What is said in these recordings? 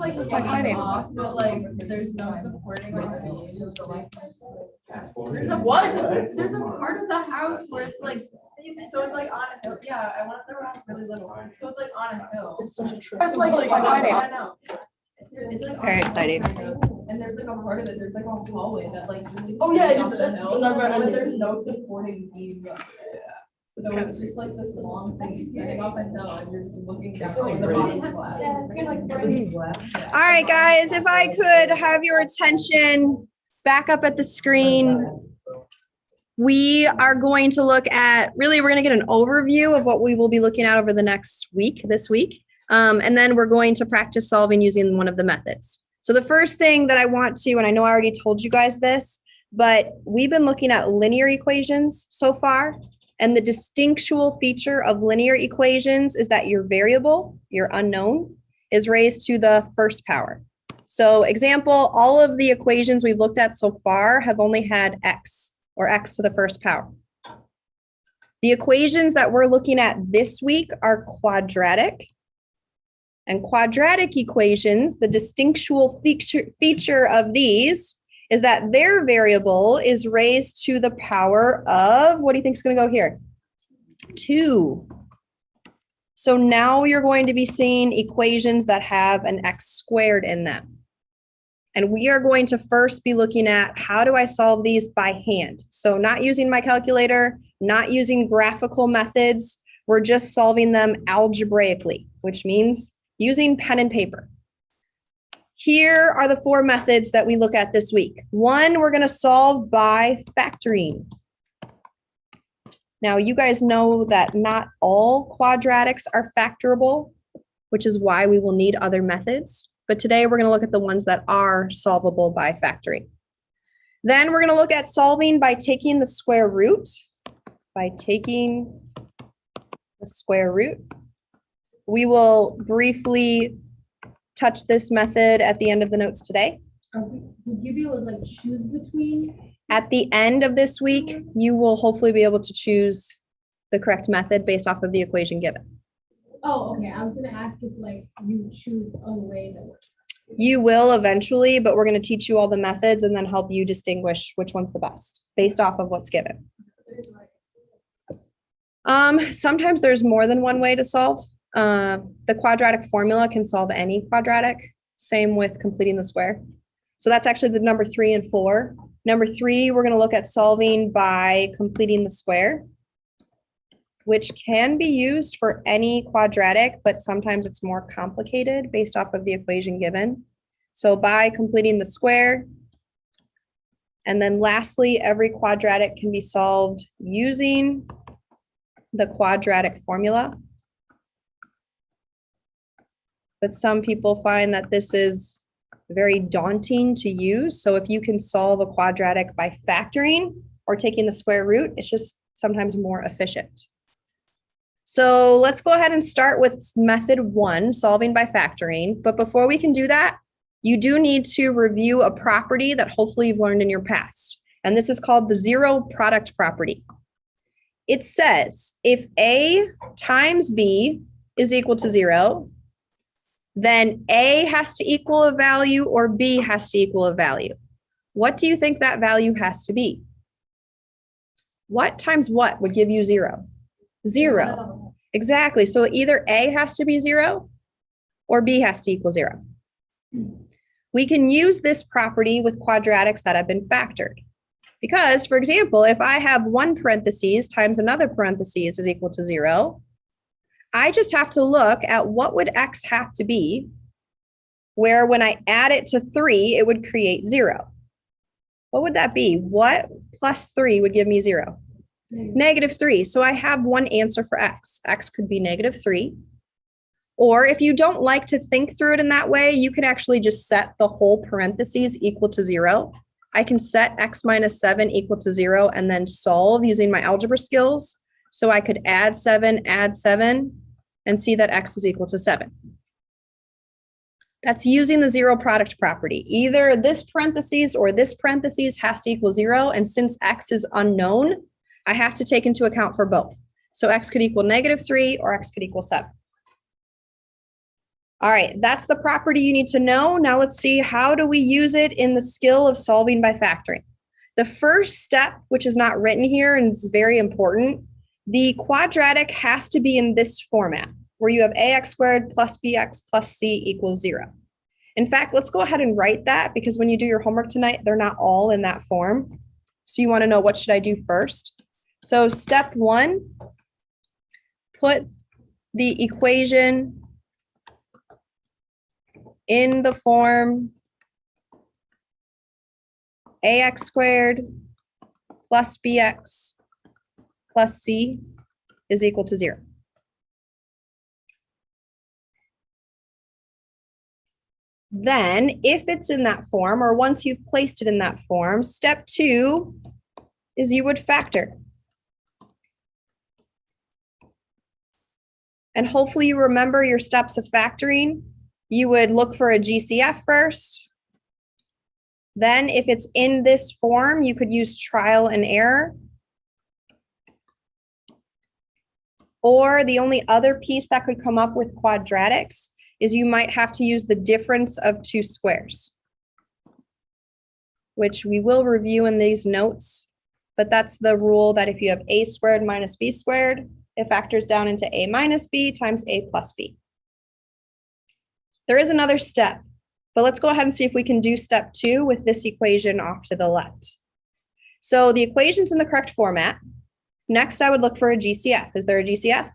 like That's exciting. off, but like there's no supporting like beams. There's a What? There's a part of the house where it's like, so it's like on a hill. Yeah, I want the house really little. So it's like on a hill. It's such a trip. It's like, exciting. I know. It's like Very on a hill exciting. kind of, and there's like a part of it, there's like a hallway that like just Oh, yeah, extends it's off the hill, never but ending. there's no supporting beam. So it's just like this long thing extending off a hill and you're just looking down on the bottom glass. All right, guys, if I could have your attention back up at the screen. We are going to look at, really, we're going to get an overview of what we will be looking at over the next week, this week. And then we're going to practice solving using one of the methods. So the first thing that I want to, and I know I already told you guys this, but we've been looking at linear equations so far. And the distinctual feature of linear equations is that your variable, your unknown, is raised to the first power. So example, all of the equations we've looked at so far have only had x, or x to the first power. The equations that we're looking at this week are quadratic. And quadratic equations, the distinctual feature of these is that their variable is raised to the power of, what do you think is going to go here? 2. So now you're going to be seeing equations that have an x squared in them. And we are going to first be looking at how do I solve these by hand? So not using my calculator, not using graphical methods. We're just solving them algebraically, which means using pen and paper. Here are the 4 methods that we look at this week. 1, we're going to solve by factoring. Now, you guys know that not all quadratics are factorable, which is why we will need other methods. But today we're going to look at the ones that are solvable by factoring. Then we're going to look at solving by taking the square root. By taking the square root. We will briefly touch this method at the end of the notes today. Would you be able to like choose between? At the end of this week, you will hopefully be able to choose the correct method based off of the equation given. Oh, okay. I was gonna ask if like you choose a way that works. You will eventually, but we're going to teach you all the methods and then help you distinguish which one's the best based off of what's given. Sometimes there's more than one way to solve. The quadratic formula can solve any quadratic. Same with completing the square. So that's actually the number 3 and 4. Number 3, we're going to look at solving by completing the square, which can be used for any quadratic, but sometimes it's more complicated based off of the equation given. So by completing the square. And then lastly, every quadratic can be solved using the quadratic formula. But some people find that this is very daunting to use. So if you can solve a quadratic by factoring or taking the square root, it's just sometimes more efficient. So let's go ahead and start with method 1, solving by factoring. But before we can do that, you do need to review a property that hopefully you've learned in your past. And this is called the zero product property. It says if A times B is equal to 0, then A has to equal a value or B has to equal a value. What do you think that value has to be? What times what would give you 0? 0. Exactly. So either A has to be 0 or B has to equal 0. We can use this property with quadratics that have been factored. Because, for example, if I have one parentheses times another parentheses is equal to 0, I just have to look at what would x have to be, where when I add it to 3, it would create 0. What would that be? What plus 3 would give me 0? Negative 3. So I have one answer for x. X could be negative 3. Or if you don't like to think through it in that way, you can actually just set the whole parentheses equal to 0. I can set x minus 7 equal to 0 and then solve using my algebra skills. So I could add 7, and see that x is equal to 7. That's using the zero product property. Either this parentheses or this parentheses has to equal 0. And since x is unknown, I have to take into account for both. So x could equal negative 3 or x could equal 7. All right, that's the property you need to know. Now let's see, how do we use it in the skill of solving by factoring? The first step, which is not written here and is very important, the quadratic has to be in this format where you have ax squared plus bx plus c equals 0. In fact, let's go ahead and write that because when you do your homework tonight, they're not all in that form. So you want to know, what should I do first? So step 1, put the equation in the form ax squared plus bx plus c is equal to 0. Then, if it's in that form, or once you've placed it in that form, step 2 is you would factor. And hopefully you remember your steps of factoring. You would look for a GCF first. Then if it's in this form, you could use trial and error. Or the only other piece that could come up with quadratics is you might have to use the difference of two squares, which we will review in these notes, but that's the rule that if you have a squared minus b squared, it factors down into a minus b times a plus b. There is another step, but let's go ahead and see if we can do step 2 with this equation off to the left. So the equation's in the correct format. Next, I would look for a GCF. Is there a GCF?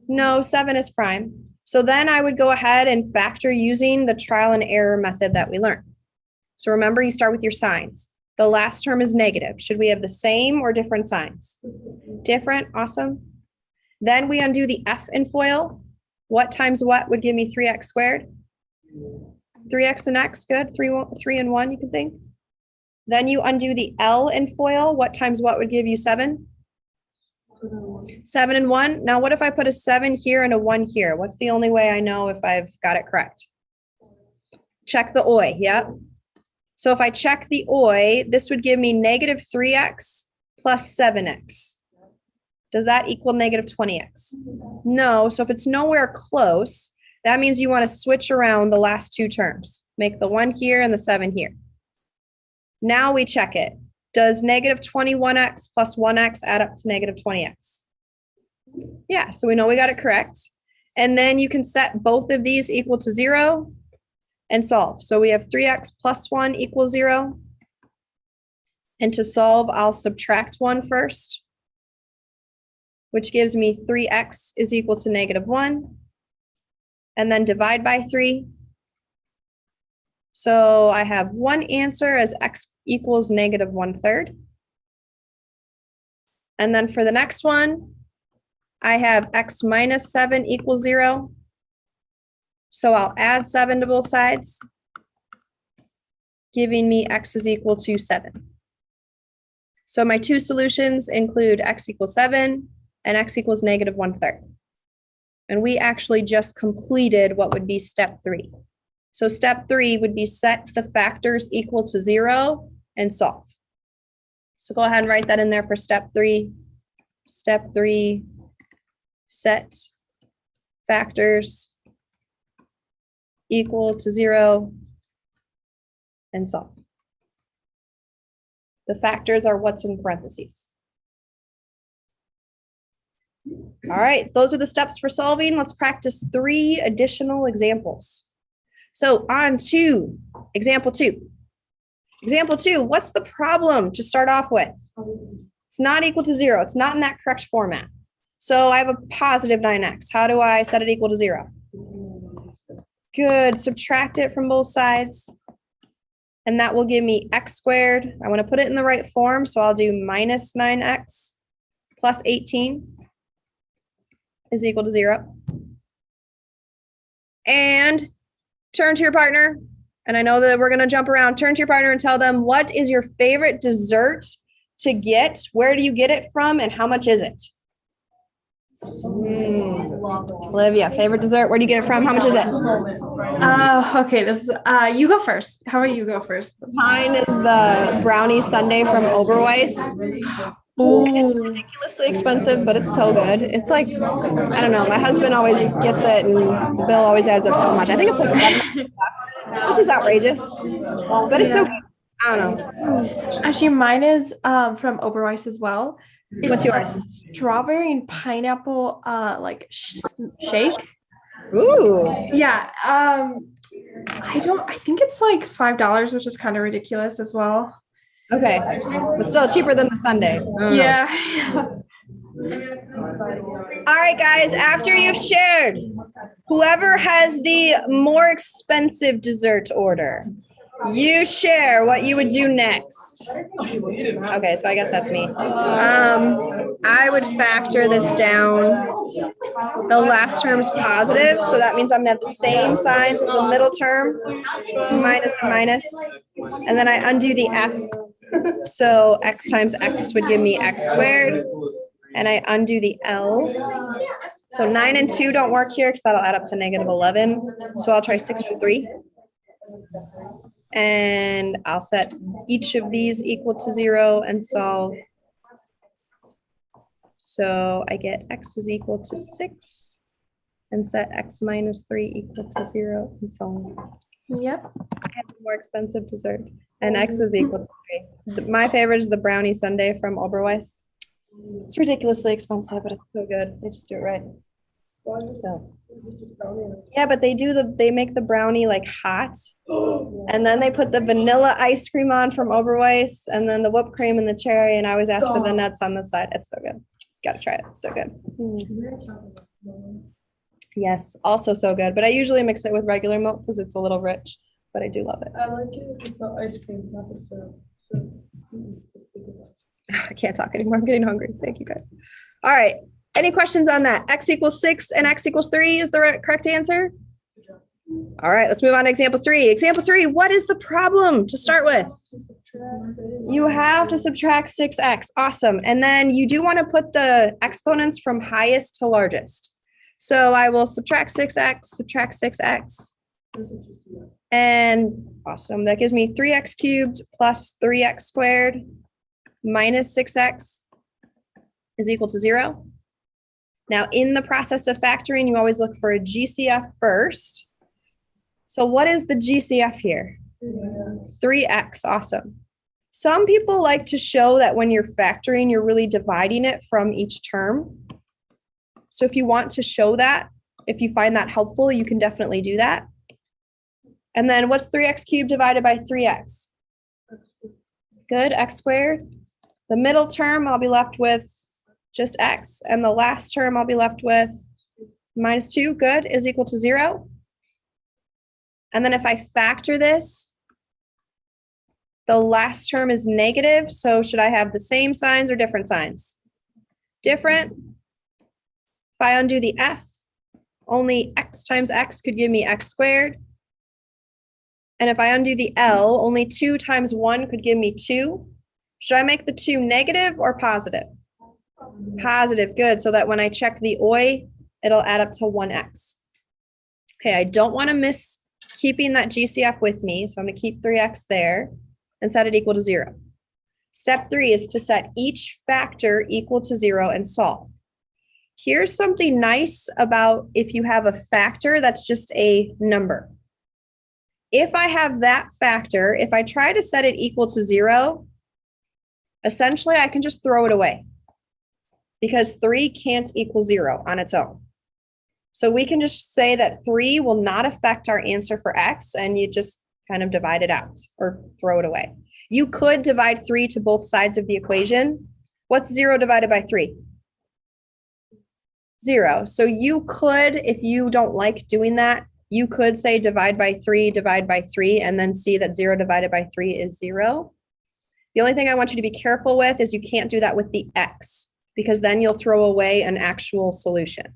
No, 7 is prime. So then I would go ahead and factor using the trial and error method that we learned. So remember, you start with your signs. The last term is negative. Should we have the same or different signs? Different, awesome. Then we undo the F in FOIL. What times what would give me 3x squared? 3x and x, good. 3 and 1, you can think. Then you undo the L in FOIL. What times what would give you 7? 7 and 1. Now, what if I put a 7 here and a 1 here? What's the only way I know if I've got it correct? Check the OI, yep. So if I check the OI, this would give me negative 3x plus 7x. Does that equal negative 20x? No, so if it's nowhere close, that means you want to switch around the last two terms. Make the 1 here and the 7 here. Now we check it. Does negative 21x plus 1x add up to negative 20x? Yeah, so we know we got it correct. And then you can set both of these equal to 0 and solve. So we have 3x plus 1 equals 0. And to solve, I'll subtract 1 first, which gives me 3x is equal to negative 1. And then divide by 3. So I have one answer as x equals negative 1/3. And then for the next one, I have x minus 7 equals 0. So I'll add 7 to both sides, giving me x is equal to 7. So my two solutions include x equals 7 and x equals negative 1/3. And we actually just completed what would be step 3. So step 3 would be set the factors equal to 0 and solve. So go ahead and write that in there for step 3. Step 3, set factors equal to 0 and solve. The factors are what's in parentheses. All right, those are the steps for solving. Let's practice 3 additional examples. So on to example 2. Example 2, what's the problem to start off with? It's not equal to 0. It's not in that correct format. So I have a positive 9x. How do I set it equal to 0? Good, subtract it from both sides. And that will give me x squared. I want to put it in the right form, so I'll do minus 9x plus 18 is equal to 0. And turn to your partner, and I know that we're going to jump around. Turn to your partner and tell them, what is your favorite dessert to get? Where do you get it from, and how much is it? Olivia, favorite dessert? Where do you get it from? How much is it? Okay, you go first. How about you go first? Mine is the brownie sundae from Oberweis. It's Ooh. ridiculously expensive, but it's so good. It's like, I don't know, my husband always gets it and the bill always adds up so much. I think it's like $7, which is outrageous, but it's so good. I don't know. Actually, mine is from Oberweis as well. What's It's yours? strawberry and pineapple like shake. Ooh, Yeah. I think it's like $5, which is kind of ridiculous as well. okay. But still cheaper than the Sunday. I don't know. Yeah. All right, guys, after you've shared, whoever has the more expensive dessert order, you share what you would do next. Okay, so I guess that's me. I would factor this down. The last term's positive, so that means I'm gonna have the same signs as the middle term, minus and minus. And then I undo the F. So X times X would give me X squared. And I undo the L. So 9 and 2 don't work here because that'll add up to -11. So I'll try 6 and 3. And I'll set each of these equal to 0 and solve. So I get X is equal to 6 and set X minus 3 equal to 0 and solve. Yep. I have a more expensive dessert and X is equal to 3. My favorite is the brownie sundae from Oberweis. It's ridiculously expensive, but it's so good. They just do it right. So, yeah, but they make the brownie like hot, and then they put the vanilla ice cream on from Oberweis, and then the whipped cream and the cherry, and I always ask for the nuts on the side. It's so good. Gotta try it. It's so good. Yes, also so good. But I usually mix it with regular milk because it's a little rich, but I do love it. I like it with the ice cream, not the syrup. I can't talk anymore. I'm getting hungry. Thank you, guys. All right. Any questions on that? X equals 6 and X equals 3 is the correct answer. All right, let's move on to example 3. Example 3, what is the problem to start with? You have to subtract 6x. Awesome. And then you do want to put the exponents from highest to largest. So I will subtract 6x, and awesome. That gives me 3x cubed plus 3x squared minus 6x is equal to 0. Now, in the process of factoring, you always look for a GCF first. So what is the GCF here? 3x, awesome. Some people like to show that when you're factoring, you're really dividing it from each term. So if you want to show that, if you find that helpful, you can definitely do that. And then what's 3x cubed divided by 3x? Good, x squared. The middle term, I'll be left with just x, and the last term I'll be left with minus 2, good, is equal to 0. And then if I factor this, the last term is negative, so should I have the same signs or different signs? Different. If I undo the F, only x times x could give me x squared. And if I undo the L, only 2 times 1 could give me 2. Should I make the 2 negative or positive? Positive, good, so that when I check the OI, it'll add up to 1x. Okay, I don't want to miss keeping that GCF with me, so I'm going to keep 3x there and set it equal to 0. Step 3 is to set each factor equal to 0 and solve. Here's something nice about if you have a factor that's just a number. If I have that factor, if I try to set it equal to 0, essentially I can just throw it away because 3 can't equal 0 on its own. So we can just say that 3 will not affect our answer for x, and you just kind of divide it out or throw it away. You could divide 3 to both sides of the equation. What's 0 divided by 3? 0. So you could, if you don't like doing that, you could say divide by 3, and then see that 0 divided by 3 is 0. The only thing I want you to be careful with is you can't do that with the x, because then you'll throw away an actual solution.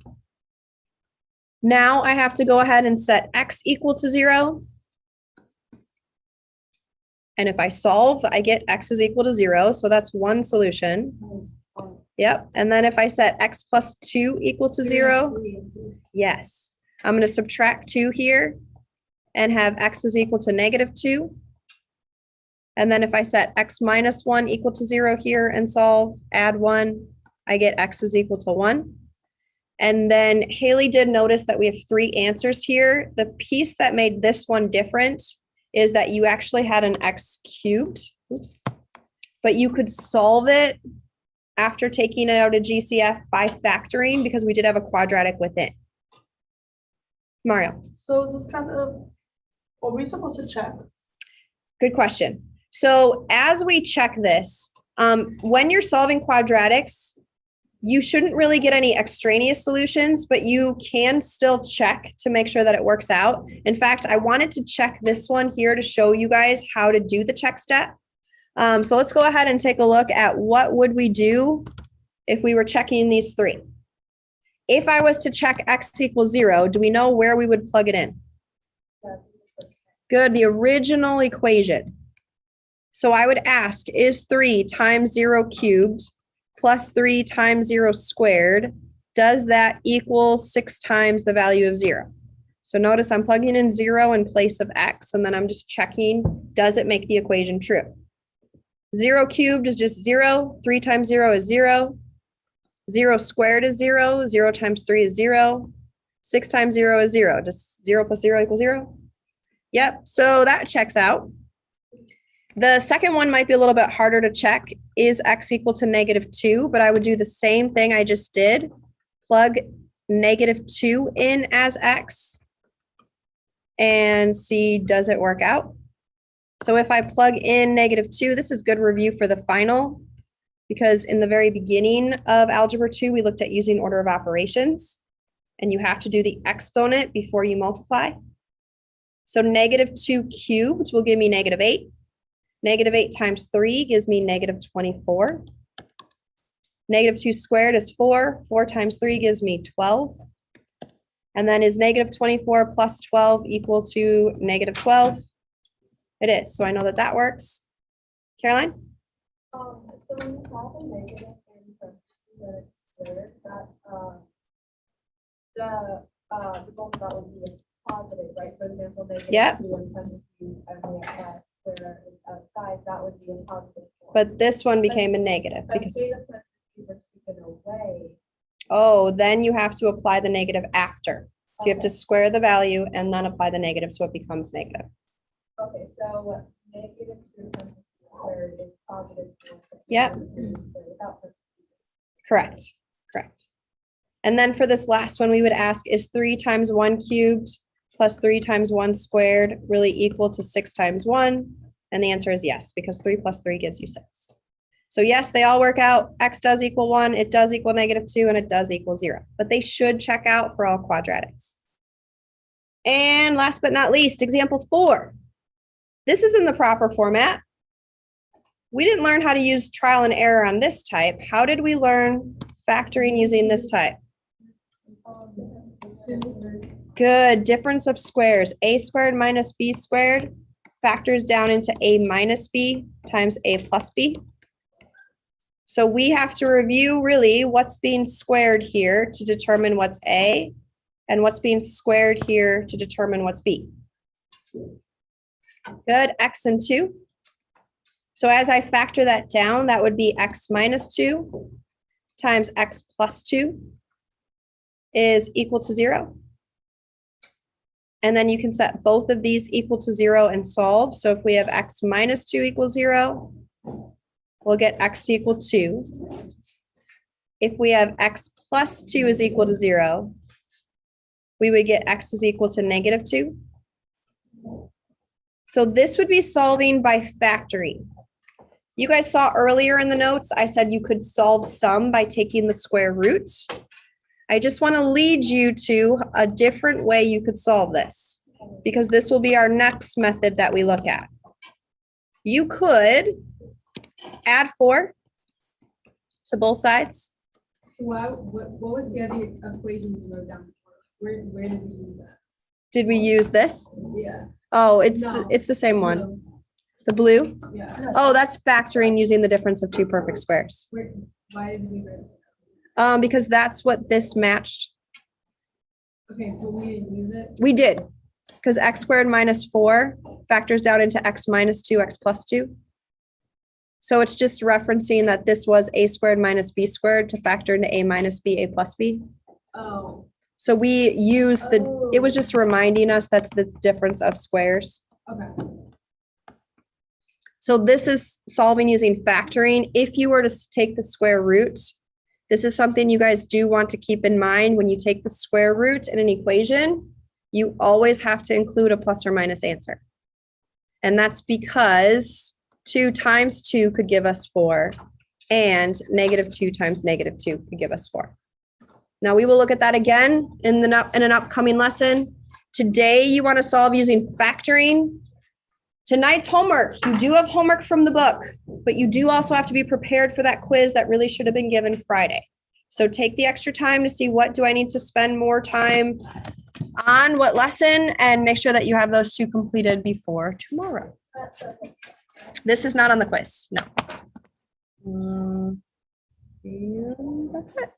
Now I have to go ahead and set x equal to 0. And if I solve, I get x is equal to 0. So that's one solution. Yep. And then if I set x plus 2 equal to 0, yes. I'm going to subtract 2 here and have x is equal to -2. And then if I set x minus 1 equal to 0 here and solve, add 1, I get x is equal to 1. And then Haley did notice that we have 3 answers here. The piece that made this one different is that you actually had an x cubed, oops, but you could solve it after taking it out of GCF by factoring because we did have a quadratic within. Mario. So is this kind of, are we supposed to check? Good question. So as we check this, when you're solving quadratics, you shouldn't really get any extraneous solutions, but you can still check to make sure that it works out. In fact, I wanted to check this one here to show you guys how to do the check step. So let's go ahead and take a look at what would we do if we were checking these 3. If I was to check x equals 0, do we know where we would plug it in? Good, the original equation. So I would ask, is 3 times 0 cubed plus 3 times 0 squared, does that equal 6 times the value of 0? So notice I'm plugging in 0 in place of x, and then I'm just checking, does it make the equation true? 0 cubed is just 0, 3 times 0 is 0, 0 squared is 0, 0 times 3 is 0, 6 times 0 is 0. Does 0 plus 0 equal 0? Yep, so that checks out. The second one might be a little bit harder to check. Is x equal to -2? But I would do the same thing I just did. Plug -2 in as x and see, does it work out? So if I plug in -2, this is good review for the final, because in the very beginning of Algebra 2, we looked at using order of operations, and you have to do the exponent before you multiply. So -2 cubed will give me -8. -8 times 3 gives me -24. -2 squared is 4. 4 times 3 gives me 12. And then is -24 plus 12 equal to -12? It is. So I know that that works. Caroline? So when you have a negative in the squared, that, the result of that would be a positive, right? For example, Yep. -2 in parentheses and the square is outside, that would be a positive. form. But this one became a negative But because, say the parentheses were taken away. oh, then you have to apply the negative after. So you have to square the value and then apply the negative, so it becomes negative. Okay, so -2 parentheses squared is positive. Yep. Without parentheses. Correct, correct. And then for this last one, we would ask, is 3 times 1 cubed plus 3 times 1 squared really equal to 6 times 1? And the answer is yes, because 3 plus 3 gives you 6. So yes, they all work out. X does equal 1, it does equal -2, and it does equal 0. But they should check out for all quadratics. And last but not least, example 4. This is in the proper format. We didn't learn how to use trial and error on this type. How did we learn factoring using this type? Good, difference of squares. A squared minus b squared factors down into a minus b times a plus b. So we have to review really what's being squared here to determine what's a, and what's being squared here to determine what's b. Good, x and 2. So as I factor that down, that would be x minus 2 times x plus 2 is equal to 0. And then you can set both of these equal to 0 and solve. So if we have x minus 2 equals 0, we'll get x to equal 2. If we have x plus 2 is equal to 0, we would get x is equal to -2. So this would be solving by factoring. You guys saw earlier in the notes, I said you could solve some by taking the square root. I just want to lead you to a different way you could solve this, because this will be our next method that we look at. You could add 4 to both sides. So what was the other equation you wrote down before? Where did we use that? Did we use this? Yeah. Oh, it's No. it's the same one. The blue? Yeah. Oh, that's factoring using the difference of 2 perfect squares. Why did we write that? Because that's what this matched. Okay, but we didn't use it. We did, because x squared minus 4 factors down into x minus 2, x plus 2. So it's just referencing that this was a squared minus b squared to factor into a minus b, a plus b. Oh, So we use it was just reminding us that's the difference of squares. okay. So this is solving using factoring. If you were to take the square root, this is something you guys do want to keep in mind when you take the square root in an equation, you always have to include a plus or minus answer. And that's because 2 times 2 could give us 4, and -2 times -2 could give us 4. Now we will look at that again in an upcoming lesson. Today you want to solve using factoring. Tonight's homework, you do have homework from the book, but you do also have to be prepared for that quiz that really should have been given Friday. So take the extra time to see what do I need to spend more time on, what lesson, and make sure that you have those 2 completed before tomorrow. This is not on the quiz, no. And that's it.